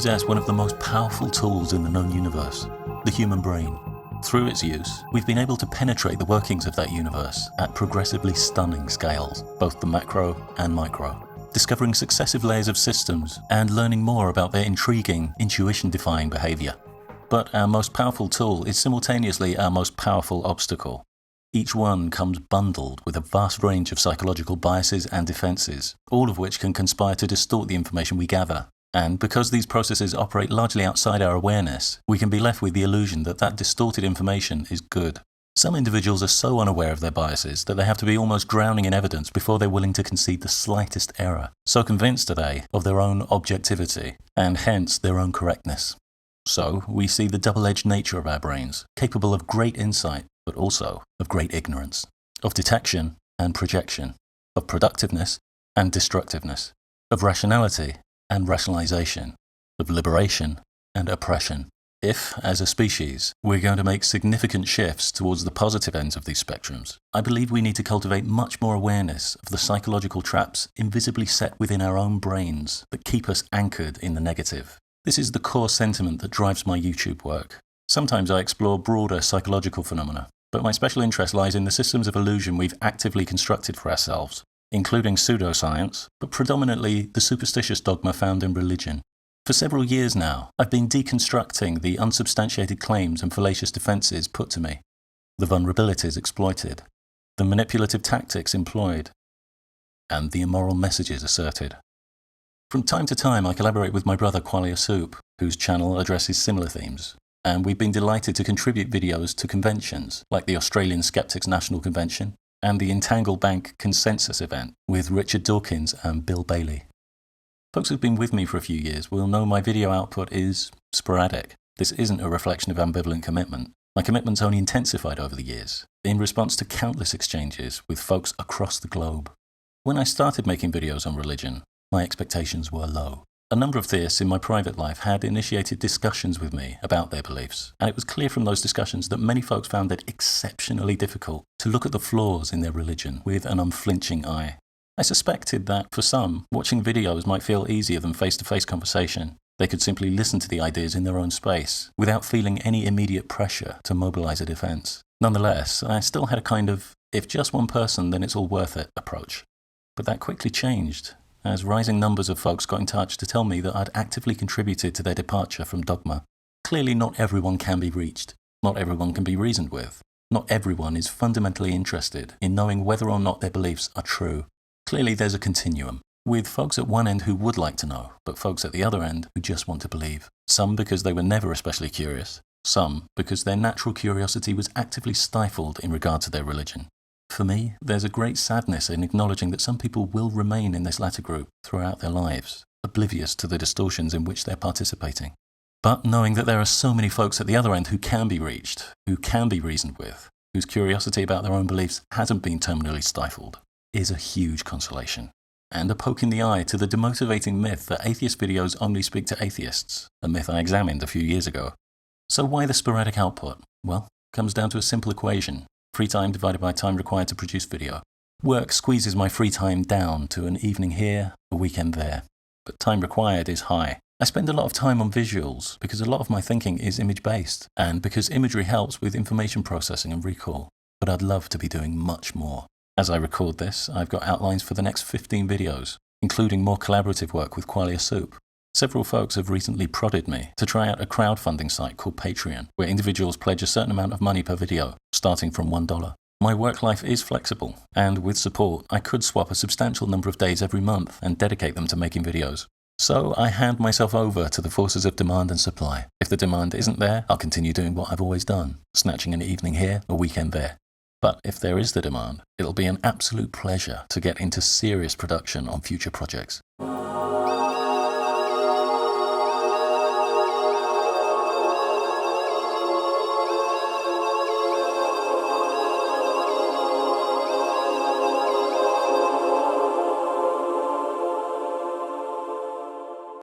possess one of the most powerful tools in the known universe, the human brain. Through its use, we've been able to penetrate the workings of that universe at progressively stunning scales, both the macro and micro, discovering successive layers of systems and learning more about their intriguing, intuition-defying behavior. But our most powerful tool is simultaneously our most powerful obstacle. Each one comes bundled with a vast range of psychological biases and defenses, all of which can conspire to distort the information we gather. And because these processes operate largely outside our awareness, we can be left with the illusion that that distorted information is good. Some individuals are so unaware of their biases that they have to be almost drowning in evidence before they're willing to concede the slightest error, so convinced are they of their own objectivity, and hence their own correctness. So we see the double-edged nature of our brains, capable of great insight, but also of great ignorance, of detection and projection, of productiveness and destructiveness, of rationality and rationalization, of liberation and oppression. If, as a species, we're going to make significant shifts towards the positive ends of these spectrums, I believe we need to cultivate much more awareness of the psychological traps invisibly set within our own brains that keep us anchored in the negative. This is the core sentiment that drives my YouTube work. Sometimes I explore broader psychological phenomena, but my special interest lies in the systems of illusion we've actively constructed for ourselves, including pseudoscience, but predominantly the superstitious dogma found in religion. For several years now, I've been deconstructing the unsubstantiated claims and fallacious defenses put to me, the vulnerabilities exploited, the manipulative tactics employed, and the immoral messages asserted. From time to time, I collaborate with my brother Qualia Soup, whose channel addresses similar themes, and we've been delighted to contribute videos to conventions like the Australian Skeptics National Convention and the Entangle Bank Consensus event with Richard Dawkins and Bill Bailey. Folks who've been with me for a few years will know my video output is sporadic. This isn't a reflection of ambivalent commitment. My commitment's only intensified over the years, in response to countless exchanges with folks across the globe. When I started making videos on religion, my expectations were low. A number of theists in my private life had initiated discussions with me about their beliefs, and it was clear from those discussions that many folks found it exceptionally difficult to look at the flaws in their religion with an unflinching eye. I suspected that, for some, watching videos might feel easier than face-to-face conversation. They could simply listen to the ideas in their own space, without feeling any immediate pressure to mobilize a defense. Nonetheless, I still had a kind of, if just one person, then it's all worth it approach. But that quickly changed, as rising numbers of folks got in touch to tell me that I'd actively contributed to their departure from dogma. Clearly not everyone can be reached. Not everyone can be reasoned with. Not everyone is fundamentally interested in knowing whether or not their beliefs are true. Clearly there's a continuum, with folks at one end who would like to know, but folks at the other end who just want to believe. Some because they were never especially curious. Some because their natural curiosity was actively stifled in regard to their religion. For me, there's a great sadness in acknowledging that some people will remain in this latter group throughout their lives, oblivious to the distortions in which they're participating. But knowing that there are so many folks at the other end who can be reached, who can be reasoned with, whose curiosity about their own beliefs hasn't been terminally stifled, is a huge consolation. And a poke in the eye to the demotivating myth that atheist videos only speak to atheists, a myth I examined a few years ago. So why the sporadic output? Well, it comes down to a simple equation. Free time divided by time required to produce video. Work squeezes my free time down to an evening here, a weekend there. But time required is high. I spend a lot of time on visuals because a lot of my thinking is image-based, and because imagery helps with information processing and recall. But I'd love to be doing much more. As I record this, I've got outlines for the next 15 videos, including more collaborative work with Qualia Soup. Several folks have recently prodded me to try out a crowdfunding site called Patreon, where individuals pledge a certain amount of money per video, starting from $1. My work life is flexible, and with support, I could swap a substantial number of days every month and dedicate them to making videos. So I hand myself over to the forces of demand and supply. If the demand isn't there, I'll continue doing what I've always done, snatching an evening here, a weekend there. But if there is the demand, it'll be an absolute pleasure to get into serious production on future projects.